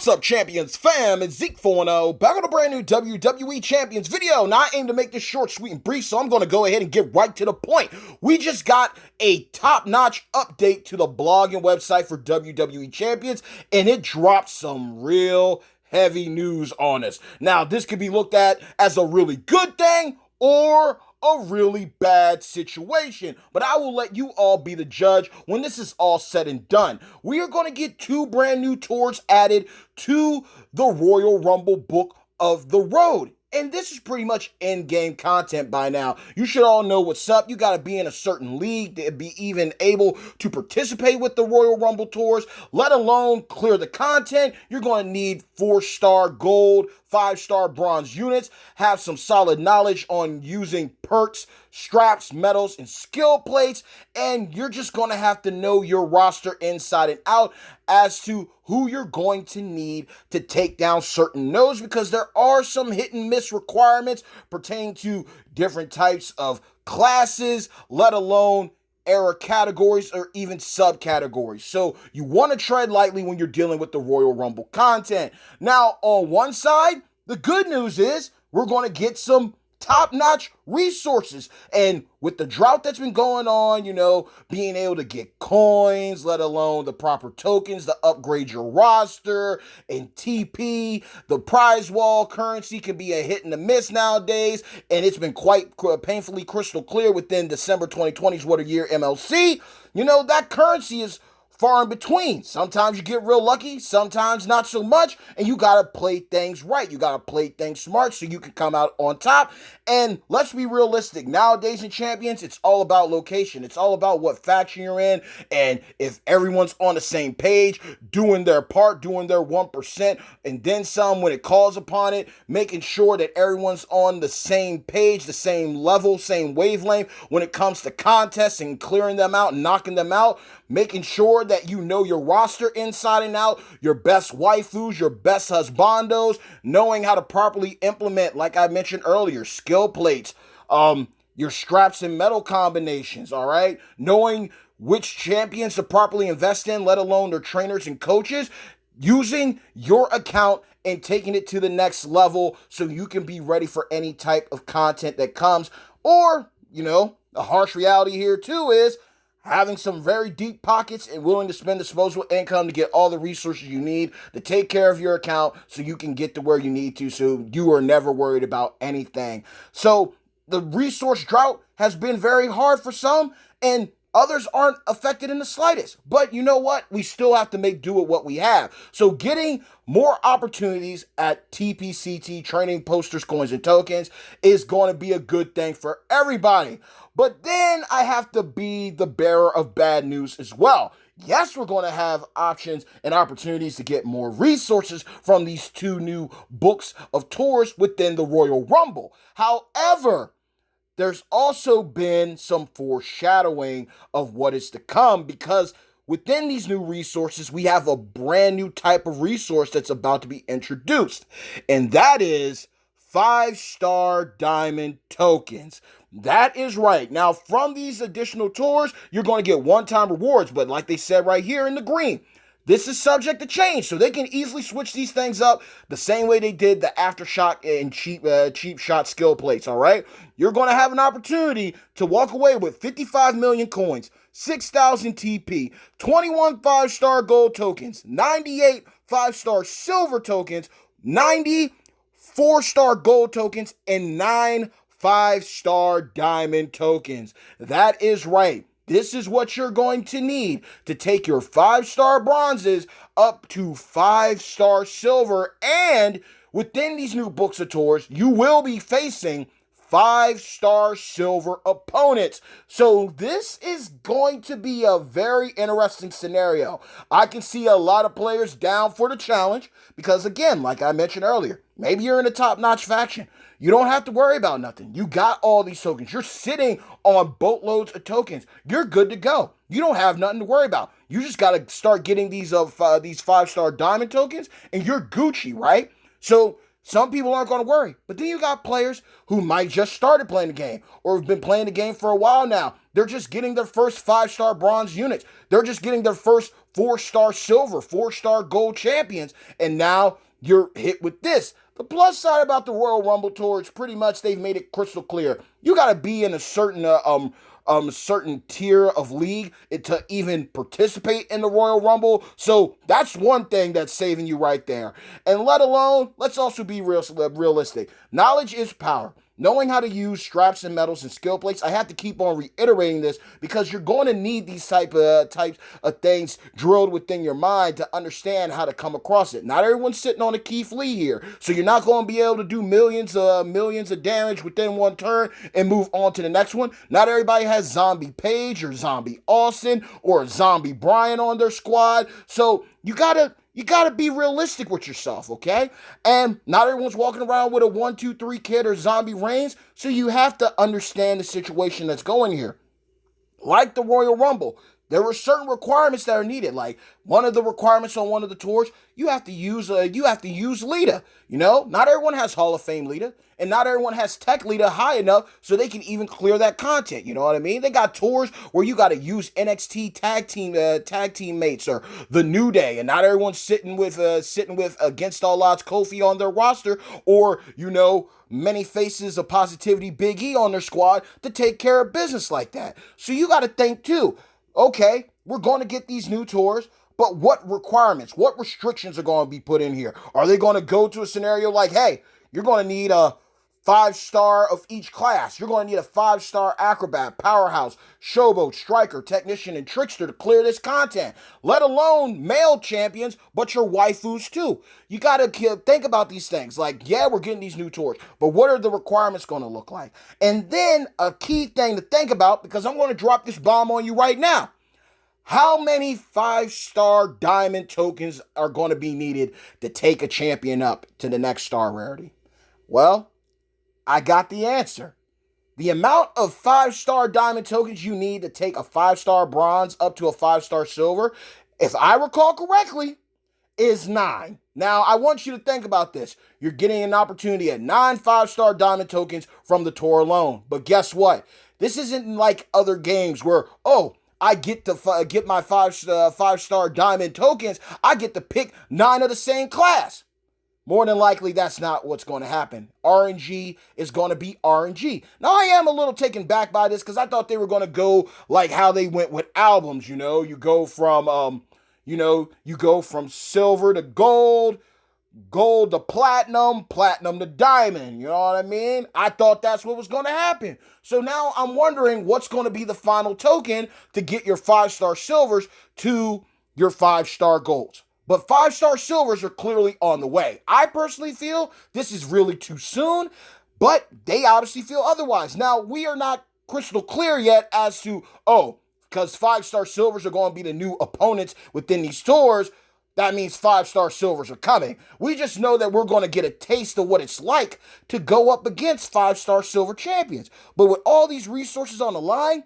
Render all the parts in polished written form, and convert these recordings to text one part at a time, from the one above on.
What's up, Champions fam? It's Zeke 4-0, back on a brand new WWE Champions video. Now, I aim to make this short, sweet, and brief, so I'm going to go ahead and get right to the point. We just got a top-notch update to the blog and website for WWE Champions, and it dropped some real heavy news on us. Now, this could be looked at as a really good thing or a really bad situation, but I will let you all be the judge when this is all said and done. We are going to get 2 brand new tours added to the Royal Rumble Book of the Road. And this is pretty much in-game content by now. You should all know what's up. You got to be in a certain league to be even able to participate with the Royal Rumble tours, let alone clear the content. You're going to need 4-star gold, 5-star bronze units, have some solid knowledge on using perks, straps, medals, and skill plates, and you're just going to have to know your roster inside and out as to who you're going to need to take down certain nodes, because there are some hit and miss requirements pertaining to different types of classes, let alone era categories or even subcategories. So you want to tread lightly when you're dealing with the Royal Rumble content. Now, on one side, the good news is we're going to get some top-notch resources. And with the drought that's been going on, being able to get coins, let alone the proper tokens to upgrade your roster, and TP, the prize wall currency can be a hit and a miss nowadays, and it's been quite painfully crystal clear within December 2020's What a Year MLC. That currency is far in between. Sometimes you get real lucky, sometimes not so much, and you gotta play things right. You gotta play things smart so you can come out on top. And let's be realistic. Nowadays in Champions, it's all about location. It's all about what faction you're in, and if everyone's on the same page, doing their part, doing their 1%, and then some when it calls upon it, making sure that everyone's on the same page, the same level, same wavelength when it comes to contests and clearing them out and knocking them out, making sure that you know your roster inside and out, your best waifus, your best husbandos, knowing how to properly implement, like I mentioned earlier, skill plates, your straps and metal combinations, all right? Knowing which champions to properly invest in, let alone their trainers and coaches, using your account and taking it to the next level so you can be ready for any type of content that comes. Or, the harsh reality here too is having some very deep pockets and willing to spend disposable income to get all the resources you need to take care of your account so you can get to where you need to, so you are never worried about anything. So the resource drought has been very hard for some, and others aren't affected in the slightest. But you know what? We still have to make do with what we have. So getting more opportunities at TPCT, training posters, coins, and tokens, is going to be a good thing for everybody. But then I have to be the bearer of bad news as well. Yes, we're going to have options and opportunities to get more resources from these 2 new books of tours within the Royal Rumble. However, there's also been some foreshadowing of what is to come, because within these new resources, we have a brand new type of resource that's about to be introduced, and that is 5-star diamond tokens. That is right. Now, from these additional tours, you're going to get one-time rewards, but like they said right here in the green, this is subject to change, so they can easily switch these things up the same way they did the Aftershock and cheap shot skill plates, all right? You're going to have an opportunity to walk away with 55 million coins, 6,000 TP, 21 5-star gold tokens, 98 5-star silver tokens, 90 4-star gold tokens, and 9 5-star diamond tokens. That is right. This is what you're going to need to take your 5-star bronzes up to 5-star silver. And within these new books of tours, you will be facing 5-star silver opponents. So this is going to be a very interesting scenario. I can see a lot of players down for the challenge because, again, like I mentioned earlier, maybe you're in a top-notch faction. You don't have to worry about nothing. You got all these tokens. You're sitting on boatloads of tokens. You're good to go. You don't have nothing to worry about. You just got to start getting these 5-star diamond tokens, and you're Gucci, right? So some people aren't going to worry. But then you got players who might just started playing the game or have been playing the game for a while now. They're just getting their first 5-star bronze units. They're just getting their first 4-star silver, 4-star gold champions. And now you're hit with this. The plus side about the Royal Rumble tour is pretty much they've made it crystal clear. You got to be in a certain tier of league to even participate in the Royal Rumble. So that's one thing that's saving you right there. And let alone, let's also be realistic. Knowledge is power. Knowing how to use straps and medals and skill plates, I have to keep on reiterating this because you're going to need these types of things drilled within your mind to understand how to come across it. Not everyone's sitting on a Keith Lee here, so you're not going to be able to do millions of damage within one turn and move on to the next one. Not everybody has Zombie Page or Zombie Austin or Zombie Bryan on their squad, so you gotta be realistic with yourself, okay? And not everyone's walking around with a 1-2-3 kid or Zombie Reigns, so you have to understand the situation that's going here. Like the Royal Rumble, there were certain requirements that are needed. Like one of the requirements on one of the tours, you have to use Lita. You know, not everyone has Hall of Fame Lita, and not everyone has Tech Lita high enough so they can even clear that content. You know what I mean? They got tours where you got to use NXT tag team mates or the New Day, and not everyone's sitting with Against All Odds Kofi on their roster, or many faces of positivity Big E on their squad to take care of business like that. So you got to think too. Okay, we're going to get these new tours, but what requirements, what restrictions are going to be put in here? Are they going to go to a scenario like, hey, you're going to need a 5-star of each class. You're going to need a 5-star acrobat, powerhouse, showboat, striker, technician, and trickster to clear this content. Let alone male champions, but your waifus too. You got to think about these things. Like, yeah, we're getting these new tours, but what are the requirements going to look like? And then a key thing to think about, because I'm going to drop this bomb on you right now. How many 5-star diamond tokens are going to be needed to take a champion up to the next star rarity? Well, I got the answer. The amount of 5-star diamond tokens you need to take a 5-star bronze up to a 5-star silver, if I recall correctly, is 9. Now, I want you to think about this. You're getting an opportunity at 9 5-star diamond tokens from the tour alone. But guess what? This isn't like other games where, I get to get my 5-star diamond tokens. I get to pick 9 of the same class. More than likely, that's not what's going to happen. RNG is going to be RNG. Now, I am a little taken back by this because I thought they were going to go like how they went with albums. You go from silver to gold, gold to platinum, platinum to diamond. You know what I mean? I thought that's what was going to happen. So now I'm wondering what's going to be the final token to get your 5-star silvers to your 5-star golds. But 5-star silvers are clearly on the way. I personally feel this is really too soon, but they obviously feel otherwise. Now, we are not crystal clear yet as to, because 5-star silvers are going to be the new opponents within these tours, that means 5-star silvers are coming. We just know that we're going to get a taste of what it's like to go up against 5-star silver champions. But with all these resources on the line,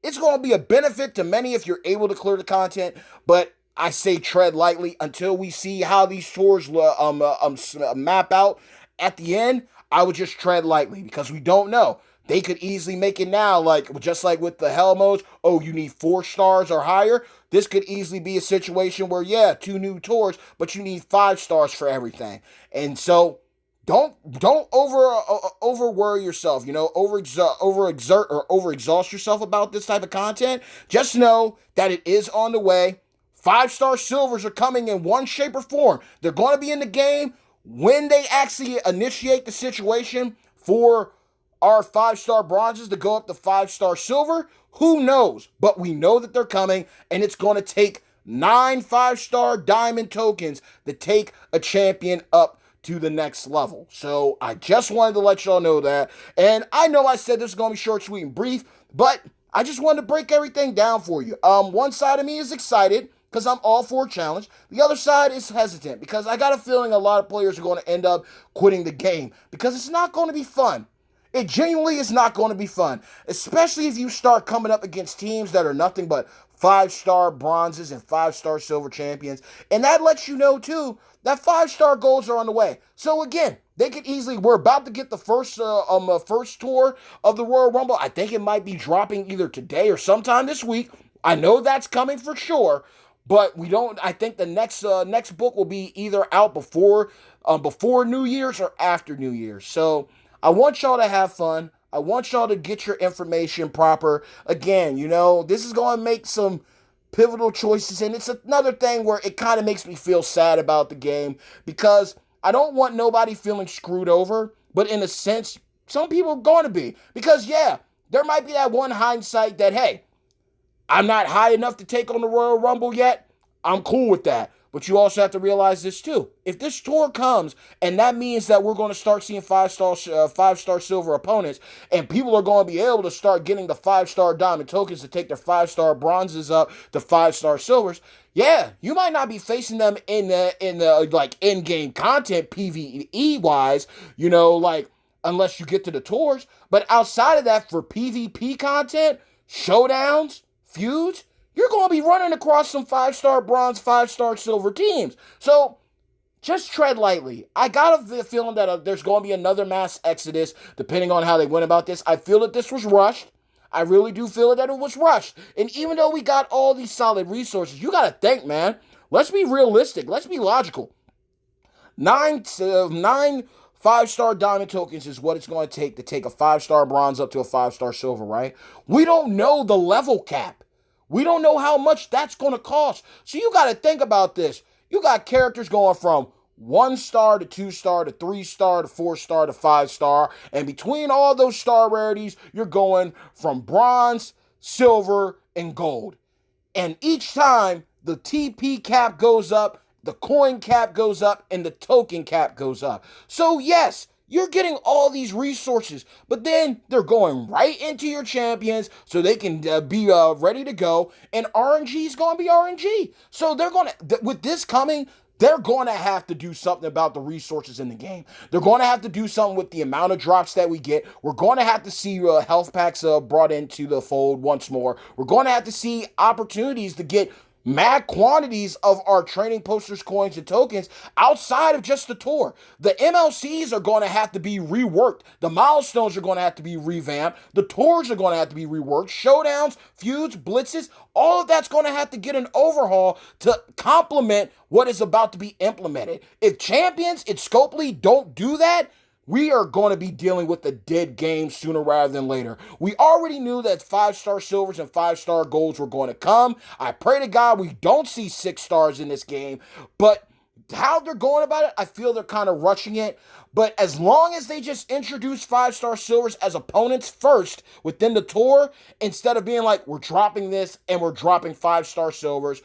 it's going to be a benefit to many if you're able to clear the content, but I say tread lightly until we see how these tours map out. At the end, I would just tread lightly because we don't know. They could easily make it now, just like with the hell modes. You need 4 stars or higher. This could easily be a situation where, 2 new tours, but you need 5 stars for everything. And so don't over worry yourself. Overexert or overexhaust yourself about this type of content. Just know that it is on the way. 5-star silvers are coming in one shape or form. They're going to be in the game when they actually initiate the situation for our 5-star bronzes to go up to 5-star silver. Who knows? But we know that they're coming, and it's going to take 9 5-star diamond tokens to take a champion up to the next level. So I just wanted to let y'all know that. And I know I said this is going to be short, sweet, and brief, but I just wanted to break everything down for you. One side of me is excited because I'm all for a challenge. The other side is hesitant because I got a feeling a lot of players are going to end up quitting the game because it's not going to be fun. It genuinely is not going to be fun, especially if you start coming up against teams that are nothing but 5-star bronzes and 5-star silver champions. And that lets you know, too, that 5-star golds are on the way. So, again, they could easily, we're about to get the first tour of the Royal Rumble. I think it might be dropping either today or sometime this week. I know that's coming for sure. But we don't. I think the next book will be either out before New Year's or after New Year's. So I want y'all to have fun. I want y'all to get your information proper. Again, this is going to make some pivotal choices, and it's another thing where it kind of makes me feel sad about the game because I don't want nobody feeling screwed over. But in a sense, some people are going to be because there might be that one hindsight that I'm not high enough to take on the Royal Rumble yet. I'm cool with that. But you also have to realize this too. If this tour comes and that means that we're going to start seeing 5-star silver opponents and people are going to be able to start getting the 5-star diamond tokens to take their 5-star bronzes up to 5-star silvers, you might not be facing them in the like in-game content PvE wise, unless you get to the tours. But outside of that, for PvP content, showdowns, feuds, you're going to be running across some 5-star bronze, 5-star silver teams. So just tread lightly. I got a feeling that there's going to be another mass exodus depending on how they went about this. I feel that this was rushed. I really do feel that it was rushed. And even though we got all these solid resources, you got to think, man. Let's be realistic. Let's be logical. 9 5-star diamond tokens is what it's going to take a 5-star bronze up to a 5-star silver, right? We don't know the level cap. We don't know how much that's going to cost. So you got to think about this. You got characters going from 1-star to 2-star to 3-star to 4-star to 5-star. And between all those star rarities, you're going from bronze, silver, and gold. And each time the TP cap goes up, the coin cap goes up, and the token cap goes up. So yes, you're getting all these resources, but then they're going right into your champions so they can be ready to go, and RNG is going to be RNG. So they're going to, with this coming, they're going to have to do something about the resources in the game. They're going to have to do something with the amount of drops that we get. We're going to have to see health packs brought into the fold once more. We're going to have to see opportunities to get mad quantities of our training posters, coins, and tokens outside of just the tour. The MLCs are going to have to be reworked. The milestones are going to have to be revamped. The tours are going to have to be reworked. Showdowns, feuds, blitzes, all of that's going to have to get an overhaul to complement what is about to be implemented. If Champions and Scopely don't do that, we are going to be dealing with a dead game sooner rather than later. We already knew that 5-star silvers and 5-star golds were going to come. I pray to God we don't see 6 stars in this game. But how they're going about it, I feel they're kind of rushing it. But as long as they just introduce 5-star silvers as opponents first within the tour, instead of being like, we're dropping this and we're dropping 5-star silvers,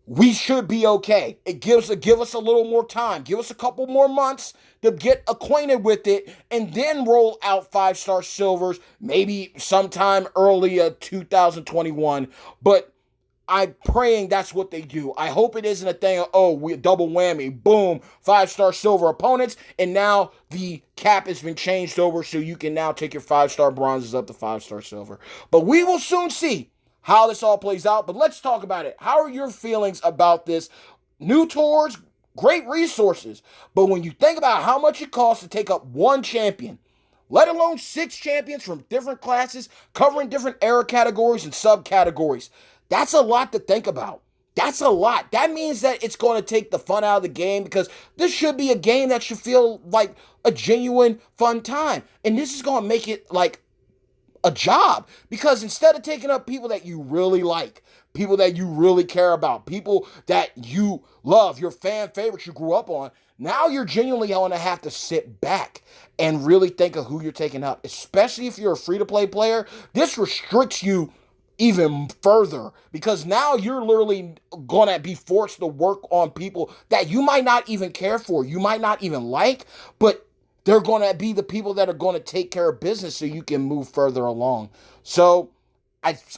we should be okay. Give us a little more time. Give us a couple more months to get acquainted with it and then roll out 5-star silvers, maybe sometime early 2021. But I'm praying that's what they do. I hope it isn't a thing of, we double whammy, boom, 5-star silver opponents, and now the cap has been changed over so you can now take your 5-star bronzes up to 5-star silver. But we will soon see how this all plays out, but let's talk about it. How are your feelings about this? New tours, great resources, but when you think about how much it costs to take up one champion, let alone 6 champions from different classes, covering different era categories and subcategories, that's a lot to think about. That's a lot. That means that it's going to take the fun out of the game because this should be a game that should feel like a genuine fun time. And this is going to make it like a job, because instead of taking up people that you really like, people that you really care about, people that you love, your fan favorites you grew up on, now you're genuinely going to have to sit back and really think of who you're taking up, especially if you're a free-to-play player. This restricts you even further because now you're literally going to be forced to work on people that you might not even care for, you might not even like, but they're going to be the people that are going to take care of business so you can move further along. So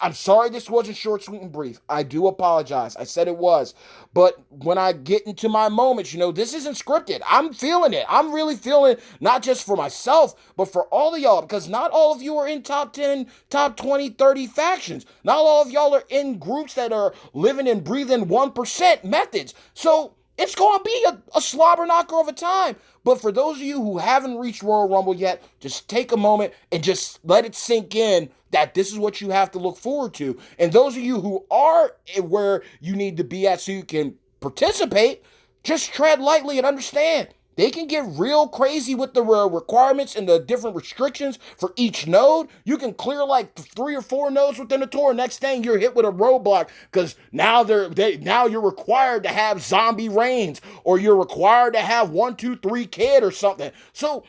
I'm sorry this wasn't short, sweet, and brief. I do apologize. I said it was. But when I get into my moments, this isn't scripted. I'm feeling it. I'm really feeling it, not just for myself, but for all of y'all, because not all of you are in top 10, top 20, 30 factions. Not all of y'all are in groups that are living and breathing 1% methods. So it's going to be a slobber knocker of a time. But for those of you who haven't reached Royal Rumble yet, just take a moment and just let it sink in that this is what you have to look forward to. And those of you who are where you need to be at so you can participate, just tread lightly and understand. They can get real crazy with the requirements and the different restrictions for each node. You can clear like 3 or 4 nodes within a tour. Next thing you're hit with a roadblock because now you're required to have zombie reigns, or you're required to have 1, 2, 3 kid or something. So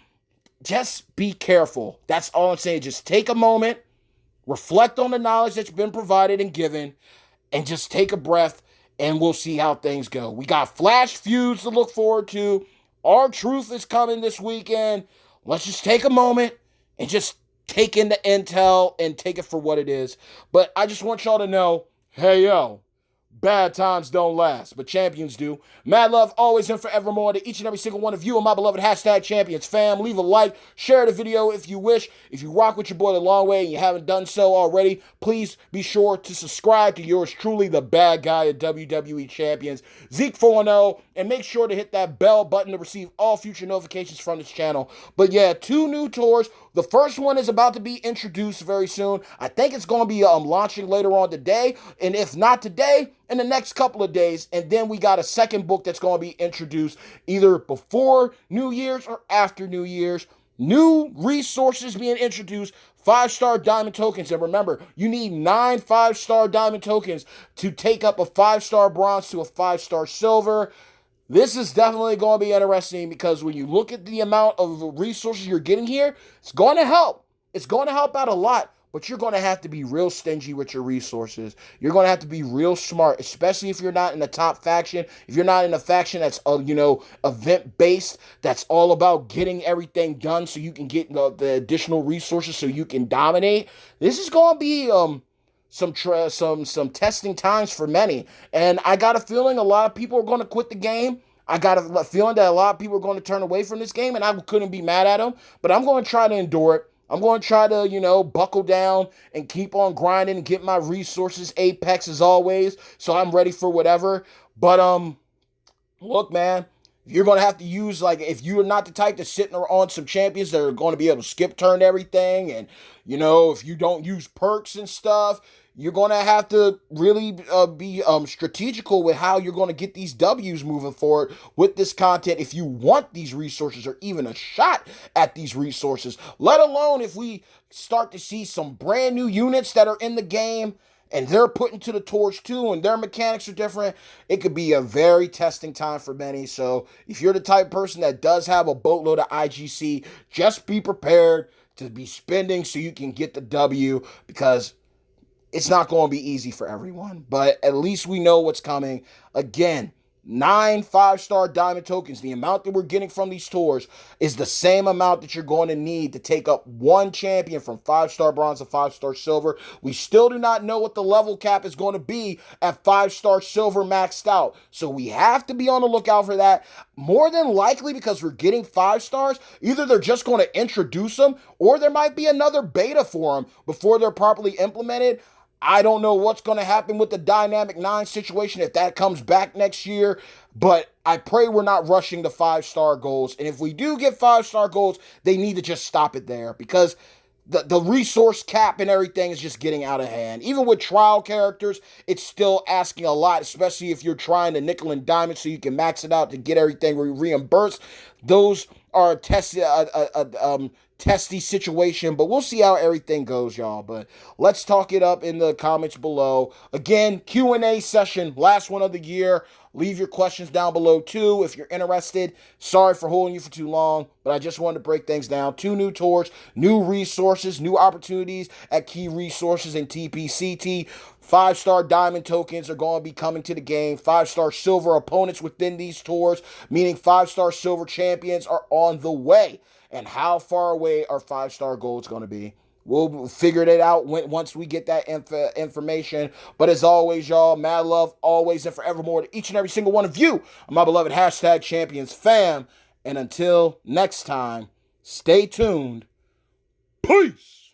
just be careful. That's all I'm saying. Just take a moment, reflect on the knowledge that's been provided and given, and just take a breath, and we'll see how things go. We got Flash feuds to look forward to. R-Truth is coming this weekend. Let's just take a moment and just take in the intel and take it for what it is. But I just want y'all to know, hey, yo, bad times don't last, but champions do. Mad love always and forevermore to each and every single one of you and my beloved hashtag champions fam. Leave a like, share the video if you wish. If you rock with your boy the long way and you haven't done so already, please be sure to subscribe to yours truly, the bad guy of WWE Champions, Zeke 4-0, and make sure to hit that bell button to receive all future notifications from this channel. But yeah, 2 new tours. The first one is about to be introduced very soon. I think it's going to be launching later on today, and if not today, in the next couple of days. And then we got a second book that's going to be introduced either before New Year's or after New Year's. New resources being introduced, 5-star diamond tokens. And remember, you need 9 5-star diamond tokens to take up a 5-star bronze to a 5-star silver. This is definitely going to be interesting because when you look at the amount of resources you're getting here, it's going to help. It's going to help out a lot, but you're going to have to be real stingy with your resources. You're going to have to be real smart, especially if you're not in the top faction. If you're not in a faction that's, event-based, that's all about getting everything done so you can get the additional resources so you can dominate. This is going to be some testing times for many, and I got a feeling a lot of people are going to quit the game. I got a feeling that a lot of people are going to turn away from this game, and I couldn't be mad at them, but I'm going to try to endure it. I'm going to try to, buckle down and keep on grinding and get my resources apex as always, so I'm ready for whatever. But look, man, you're going to have to use, if you're not the type to sit on some champions that are going to be able to skip turn everything, and, if you don't use perks and stuff, you're going to have to really be strategical with how you're going to get these W's moving forward with this content if you want these resources or even a shot at these resources, let alone if we start to see some brand new units that are in the game and they're put into the torch too, and their mechanics are different. It could be a very testing time for many. So if you're the type of person that does have a boatload of IGC, just be prepared to be spending so you can get the W, because it's not going to be easy for everyone. But at least we know what's coming. Again, 9 5-star diamond tokens. The amount that we're getting from these tours is the same amount that you're going to need to take up one champion from 5-star bronze to 5-star silver. We still do not know what the level cap is going to be at 5-star silver maxed out. So we have to be on the lookout for that. More than likely, because we're getting 5 stars, either they're just going to introduce them or there might be another beta for them before they're properly implemented. I don't know what's going to happen with the Dynamic 9 situation if that comes back next year, but I pray we're not rushing the 5-star goals. And if we do get 5-star goals, they need to just stop it there, because the resource cap and everything is just getting out of hand. Even with trial characters, it's still asking a lot, especially if you're trying to nickel and diamond so you can max it out to get everything reimbursed. Those are testy situation, but we'll see how everything goes, y'all. But let's talk it up in the comments below. Again, Q&A session, last one of the year. Leave your questions down below too if you're interested. Sorry for holding you for too long, but I just wanted to break things down. 2 new tours, new resources, new opportunities at key resources in TPCT. 5-star diamond tokens are going to be coming to the game. 5-star silver opponents within these tours, meaning 5-star silver champions, are on the way. And how far away are 5-star golds going to be? We'll figure it out once we get that information. But as always, y'all, mad love always and forevermore to each and every single one of you, my beloved hashtag champions fam. And until next time, stay tuned. Peace.